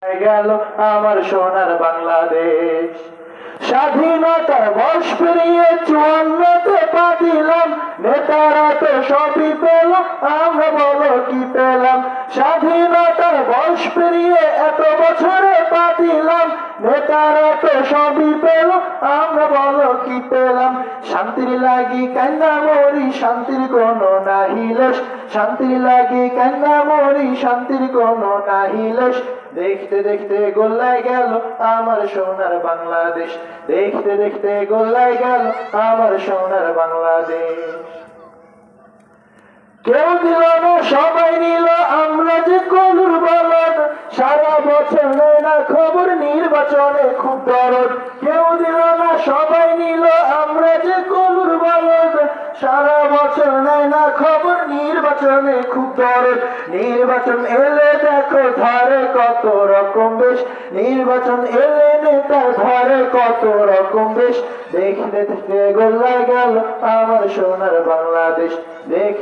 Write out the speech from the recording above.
গেল আমার সোনার বাংলাদেশ। স্বাধীনতার বর্ষ পেরিয়ে 54তে পা দিলাম, নেতারা তো সবই পেল, আমরা বলো কি পেলাম। স্বাধীনতার বর্ষ পেরিয়ে এত বছরে পা দিলাম, নেতারা তো সবই পেল, আমরা বলো কি পেলাম। শান্তির লাগি কান্না মরি, শান্তির কোনো নাহিলেশ, শান্তির লাগি কান্না মরি, শান্তির কোনো নাহিলেশ। দেখতে দেখতে গোল্লায় গেল আমার সোনার বাংলাদেশ, দেখতে দেখতে গোল্লায় গেল আমার সোনার বাংলাদেশ। কেউ দিল না সবাই নিল, আমরা যে কলুর বলদ, সারা বছর নেয় না খবর, নির্বাচনে খুব দরদ। কেউ দিল না সবাই নিল, আমরা যে কলুর বলদ, সারা বছর নেয় না খবর, নির্বাচনে খুব দরদ। নির্বাচন এলে দেখো ধরে কত রকম বেশ, নির্বাচন এলে নেতা ধরে কত রকম বেশ। দেখতে দেখতে গোল্লায় গেল আমার সোনার বাংলাদেশ, দেখতে